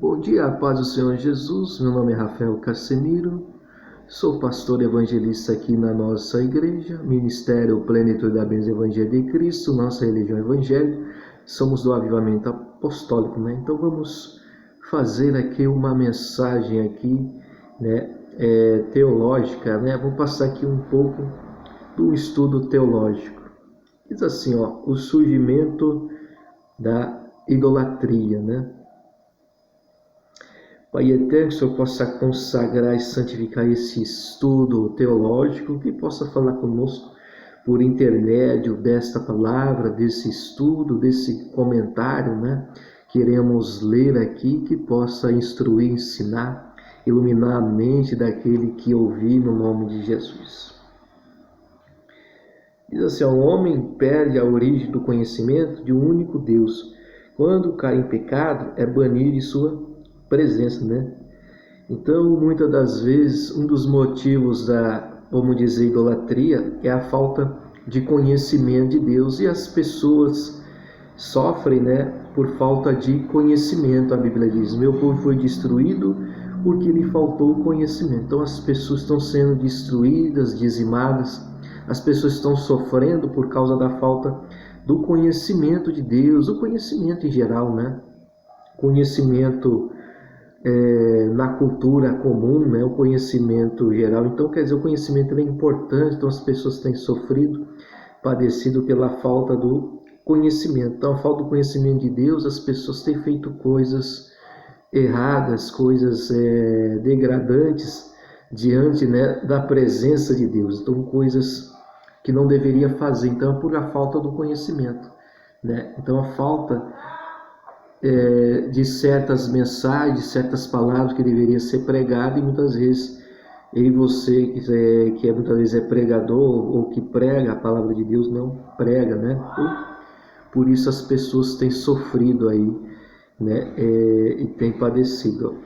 Bom dia, a paz do Senhor Jesus. Meu nome é Rafael Casemiro, sou pastor evangelista aqui na nossa igreja, Ministério Plenitude da Bênção Evangelho de Cristo, nossa religião evangélica. Somos do Avivamento Apostólico, né? Então vamos fazer aqui uma mensagem aqui, né, teológica, né? Vou passar aqui um pouco do estudo teológico. Diz assim, ó, o surgimento da idolatria, né? Pai eterno, que o Senhor possa consagrar e santificar esse estudo teológico, que possa falar conosco por intermédio desta palavra, desse estudo, desse comentário, né? Queremos ler aqui, que possa instruir, ensinar, iluminar a mente daquele que ouvir no nome de Jesus. Diz assim, o homem perde a origem do conhecimento de um único Deus. Quando cai em pecado, é banido de sua presença, né? Então, muitas das vezes, um dos motivos da, vamos dizer, idolatria é a falta de conhecimento de Deus, e as pessoas sofrem, né, por falta de conhecimento. A Bíblia diz, meu povo foi destruído porque lhe faltou conhecimento. Então, as pessoas estão sendo destruídas, dizimadas, as pessoas estão sofrendo por causa da falta do conhecimento de Deus, o conhecimento em geral, né? Conhecimento na cultura comum, né, o conhecimento geral. Então, quer dizer, o conhecimento é importante, então as pessoas têm sofrido, padecido pela falta do conhecimento. Então, a falta do conhecimento de Deus, as pessoas têm feito coisas erradas, coisas degradantes diante, né, da presença de Deus. Então, coisas que não deveria fazer. Então, é por a falta do conhecimento, né? Então, a falta de certas mensagens, de certas palavras que deveria ser pregado, e muitas vezes eu e você que muitas vezes é pregador ou que prega a palavra de Deus, não prega, né? Por isso as pessoas têm sofrido aí, né? E têm padecido.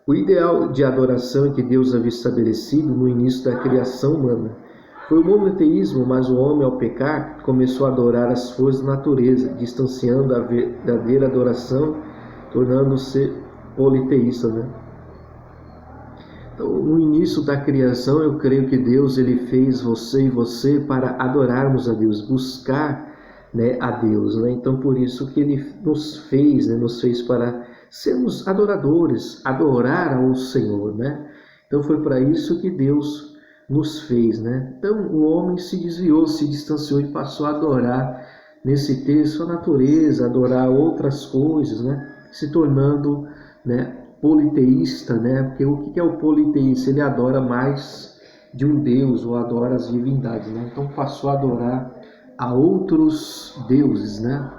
O ideal de adoração que Deus havia estabelecido no início da criação humana foi o monoteísmo, mas o homem, ao pecar, começou a adorar as forças da natureza, distanciando a verdadeira adoração, tornando-se politeísta, né? Então, no início da criação, eu creio que Deus ele fez você e você para adorarmos a Deus, buscar, né, a Deus, né? Então, por isso que Ele nos fez, né, nos fez para sermos adoradores, adorar ao Senhor, né? Então, foi para isso que Deus nos fez, né? Então, o homem se desviou, se distanciou e passou a adorar, nesse texto, a natureza, adorar outras coisas, né? Se tornando, né, politeísta, né? Porque o que é o politeísta? Ele adora mais de um Deus, ou adora as divindades, né? Então passou a adorar a outros deuses, né?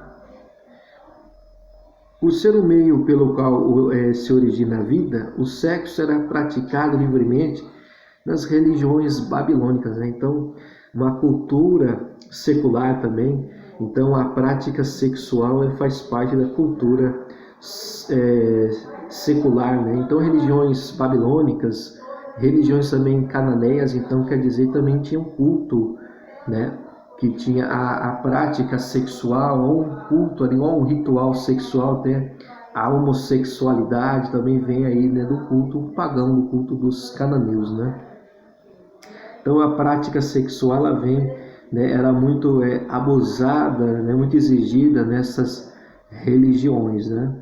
Por ser o meio pelo qual se origina a vida, o sexo era praticado livremente nas religiões babilônicas, né? Então, uma cultura secular também. Então, a prática sexual faz parte da cultura secular, né? Então, religiões babilônicas, religiões também cananeias, então quer dizer também tinha um culto, né? Que tinha a prática sexual, ou um culto ali, ou um ritual sexual, até a homossexualidade também vem aí, né, do culto pagão, do culto dos cananeus, né? Então a prática sexual ela vem, né, era muito abusada, né, muito exigida nessas religiões, né?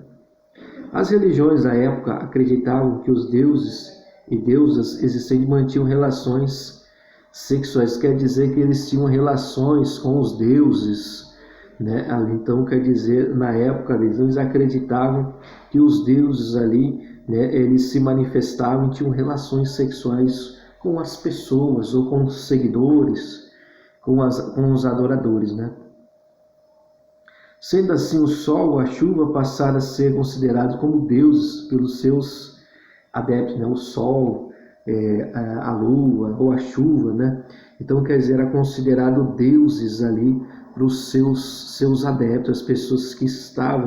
As religiões da época acreditavam que os deuses e deusas existentes mantinham relações sexuais, quer dizer que eles tinham relações com os deuses, né? Então quer dizer, na época eles acreditavam que os deuses ali, né, eles se manifestavam e tinham relações sexuais com as pessoas, ou com os seguidores, com os adoradores, né? Sendo assim, o sol ou a chuva passaram a ser considerados como deuses pelos seus adeptos, né? O sol, a lua ou a chuva, né? Então, quer dizer, era considerado deuses ali para os seus adeptos, as pessoas que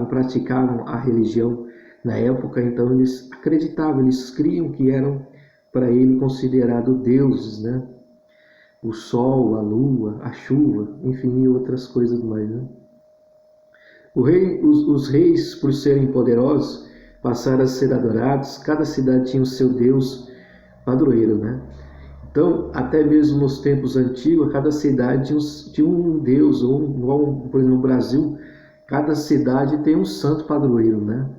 praticavam a religião na época. Então, eles acreditavam, eles criam que eram para ele considerado deuses, né? O sol, a lua, a chuva, enfim, e outras coisas mais, né? Os reis, por serem poderosos, passaram a ser adorados, cada cidade tinha o seu deus padroeiro, né? Então, até mesmo nos tempos antigos, cada cidade tinha um deus, ou, por exemplo, no Brasil, cada cidade tem um santo padroeiro, né?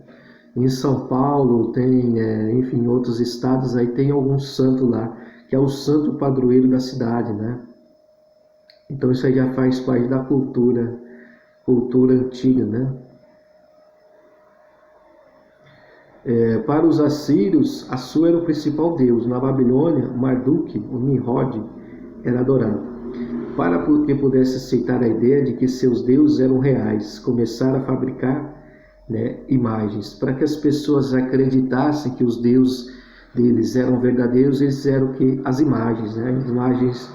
Em São Paulo tem, enfim, em outros estados aí tem algum santo lá, que é o santo padroeiro da cidade, né? Então isso aí já faz parte da cultura antiga, né? Para os assírios, Assu era o principal deus. Na Babilônia, Marduk, o Nimrod, era adorado. Para que pudesse aceitar a ideia de que seus deuses eram reais, começaram a fabricar, né, imagens. Para que as pessoas acreditassem que os deuses deles eram verdadeiros, eles fizeram que as imagens, né, imagens,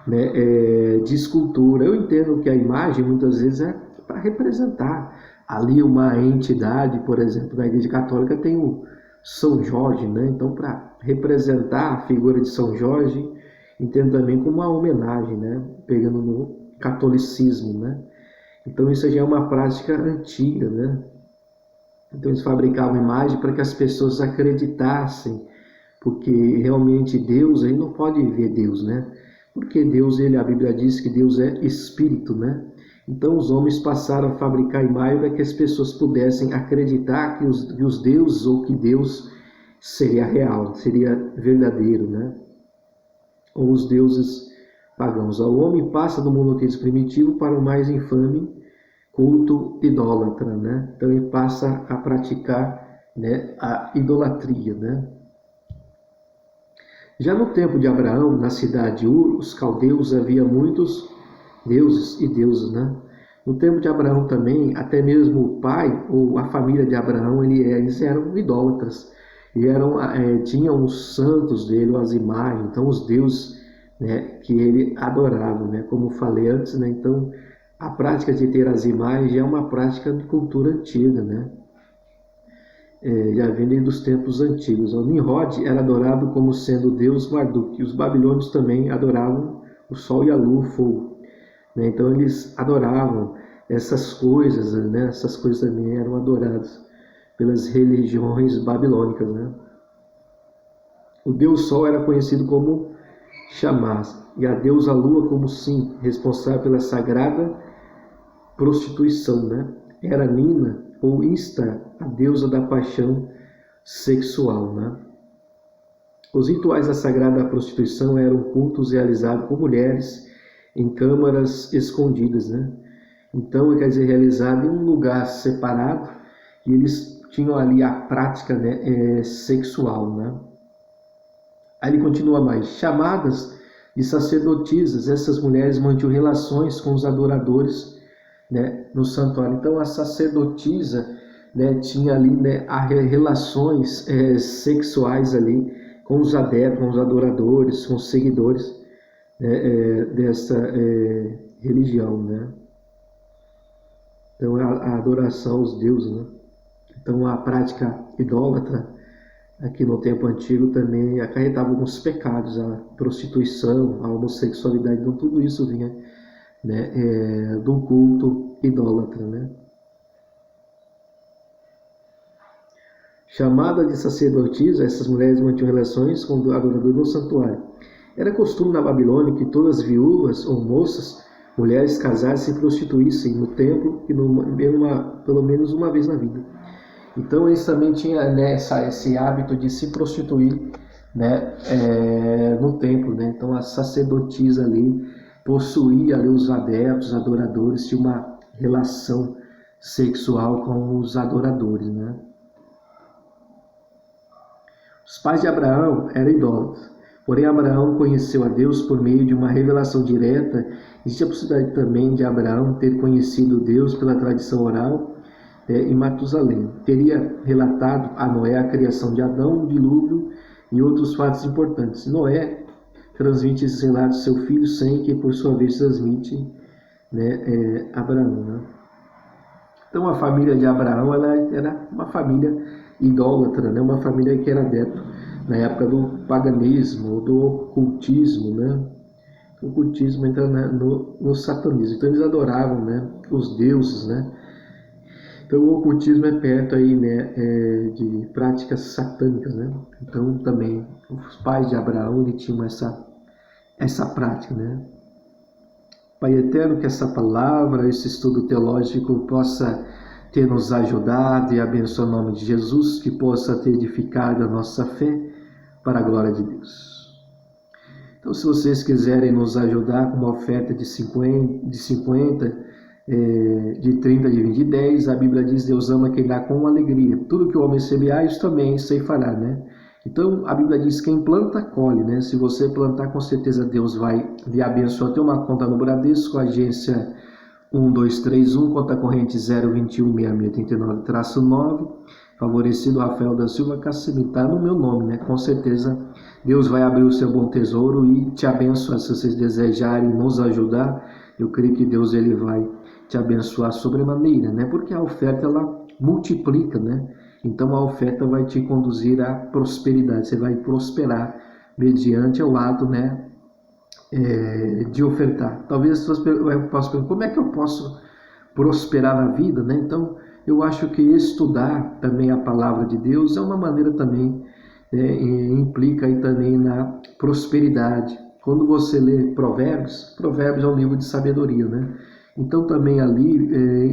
né, de escultura. Eu entendo que a imagem muitas vezes é para representar ali uma entidade. Por exemplo, na Igreja Católica tem o São Jorge, né? Então, para representar a figura de São Jorge, entendo também como uma homenagem, né? Pegando no catolicismo, né? Então isso já é uma prática antiga, né? Então eles fabricavam imagem para que as pessoas acreditassem, porque realmente Deus, aí não pode ver Deus, né? Porque Deus, a Bíblia diz que Deus é espírito, né? Então os homens passaram a fabricar imagem para que as pessoas pudessem acreditar que os deuses, ou que Deus seria real, seria verdadeiro, né? Ou os deuses pagãos. O homem passa do monoteísmo primitivo para o mais infame culto idólatra, né? Então ele passa a praticar, né, a idolatria, né? Já no tempo de Abraão, na cidade de Ur, os caldeus, havia muitos deuses e deusas, né? No tempo de Abraão também, até mesmo o pai ou a família de Abraão, eles eram idólatras. E tinham os santos dele, as imagens, então os deuses, né, que ele adorava, né? Como falei antes, né? Então a prática de ter as imagens é uma prática de cultura antiga, né? Já vem dos tempos antigos. O Nimrod era adorado como sendo o deus Marduk. Os babilônios também adoravam o sol e a lua, o fogo, né? Então eles adoravam essas coisas, né? Essas coisas também eram adoradas pelas religiões babilônicas, né? O deus Sol era conhecido como Chamaz, e a deusa Lua como Sim, responsável pela sagrada prostituição, né? Era Nina ou Ista, a deusa da paixão sexual, né? Os rituais da sagrada prostituição eram cultos realizados por mulheres em câmaras escondidas, né? Então, quer dizer, realizado em um lugar separado, e eles tinham ali a prática, né, sexual, né? Aí ele continua mais: chamadas de sacerdotisas, essas mulheres mantinham relações com os adoradores, né, no santuário. Então a sacerdotisa, né, tinha ali, né, relações sexuais ali com os adeptos, com os adoradores, com os seguidores, né, dessa religião, né? Então a adoração aos deuses, né? Então a prática idólatra aqui no tempo antigo também acarretava alguns pecados, a prostituição, a homossexualidade. Então tudo isso vinha, né, do culto idólatra, né? Chamada de sacerdotisa, essas mulheres mantinham relações com o adorador no santuário. Era costume na Babilônia que todas as viúvas ou moças, mulheres casadas, se prostituíssem no templo e pelo menos uma vez na vida. Então eles também tinham, né, esse hábito de se prostituir, né, no templo, né? Então a sacerdotisa ali possuía ali os adeptos, os adoradores, tinha uma relação sexual com os adoradores, né? Os pais de Abraão eram idólatras, porém Abraão conheceu a Deus por meio de uma revelação direta. Existe a possibilidade também de Abraão ter conhecido Deus pela tradição oral, em Matusalém. Teria relatado a Noé a criação de Adão, o dilúvio e outros fatos importantes. Noé transmite esses relatos ao seu filho Sem, que por sua vez transmite, né, Abraão, né? Então a família de Abraão, ela era uma família idólatra, né? Uma família que era adepta na época do paganismo, do ocultismo, né? O ocultismo entra no satanismo. Então eles adoravam, né, os deuses, né? Então o ocultismo é perto aí, né, de práticas satânicas, né? Então também os pais de Abraão ele tinham essa prática, né? Pai eterno, que essa palavra, esse estudo teológico possa ter nos ajudado e abençoar o nome de Jesus, que possa ter edificado a nossa fé para a glória de Deus. Então, se vocês quiserem nos ajudar com uma oferta de 50, de 30, de 20, de 10, a Bíblia diz: Deus ama quem dá com alegria. Tudo que o homem semear, isso também ceifará, né? Então, a Bíblia diz: quem planta, colhe, né? Se você plantar, com certeza Deus vai lhe abençoar. Tem uma conta no Bradesco, agência 1231, conta corrente 0216639-9, favorecido Rafael da Silva Cassimi, está no meu nome, né? Com certeza Deus vai abrir o seu bom tesouro e te abençoar. Se vocês desejarem nos ajudar, eu creio que Deus ele vai te abençoar sobremaneira, né? Porque a oferta ela multiplica, né? Então a oferta vai te conduzir à prosperidade. Você vai prosperar mediante o ato, né, de ofertar. Talvez as pessoas possam perguntar: como é que eu posso prosperar na vida, né? Então eu acho que estudar também a palavra de Deus é uma maneira também, implica aí também na prosperidade. Quando você lê Provérbios é um livro de sabedoria, né? Então também ali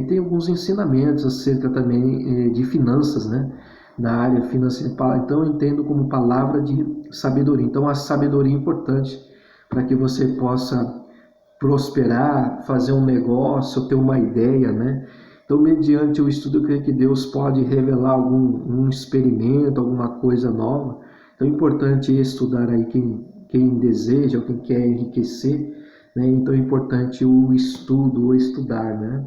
tem alguns ensinamentos acerca também de finanças, né? Na área financeira. Então eu entendo como palavra de sabedoria. Então a sabedoria é importante para que você possa prosperar, fazer um negócio, ter uma ideia, né? Então, mediante o estudo, eu creio que Deus pode revelar um experimento, alguma coisa nova. Então, é importante estudar aí quem deseja, ou quem quer enriquecer, né? Então, é importante o estudo, o estudar, né?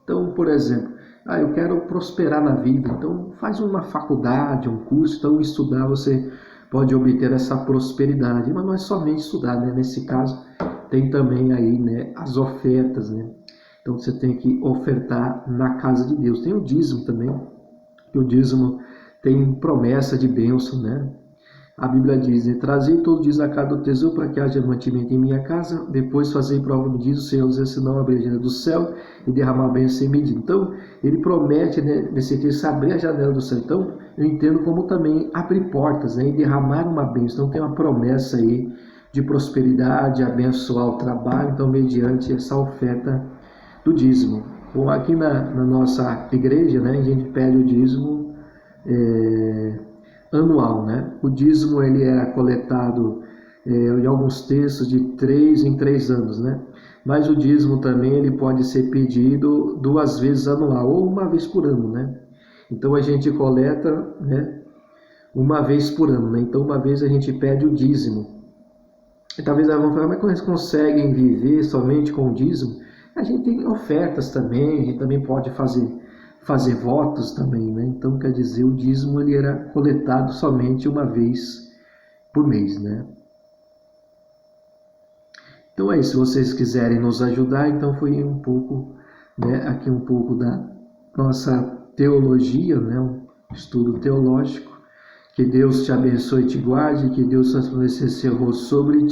Então, por exemplo, eu quero prosperar na vida, então faz uma faculdade, um curso, então estudar você pode obter essa prosperidade, mas não é somente estudar, né? Nesse caso, tem também aí, né, as ofertas, né? Então você tem que ofertar na casa de Deus. Tem o dízimo também, que o dízimo tem promessa de bênção, né? A Bíblia diz: trazei todo o dízimo a cada tesouro para que haja mantimento em minha casa, depois fazei prova, me diz o Senhor, senão abrir a janela do céu e derramar bênção sem medida. Então, ele promete, né, nesse texto, abrir a janela do céu. Então, eu entendo como também abrir portas, né, e derramar uma bênção. Então, tem uma promessa aí de prosperidade, abençoar o trabalho, então, mediante essa oferta do dízimo. Bom, aqui na nossa igreja, né, a gente pede o dízimo anual, né? O dízimo ele era coletado em alguns textos de 3 em 3 anos, né? Mas o dízimo também ele pode ser pedido 2 vezes anual ou uma vez por ano, né? Então a gente coleta, né, uma vez por ano, né? Então uma vez a gente pede o dízimo. E talvez vão falar: mas como eles conseguem viver somente com o dízimo? A gente tem ofertas também, a gente também pode fazer votos também, né? Então, quer dizer, o dízimo ele era coletado somente uma vez por mês, né? Então é isso. Se vocês quiserem nos ajudar, então foi um pouco, né, aqui um pouco da nossa teologia, né, um estudo teológico. Que Deus te abençoe e te guarde, que Deus resplandeça seu rosto sobre ti.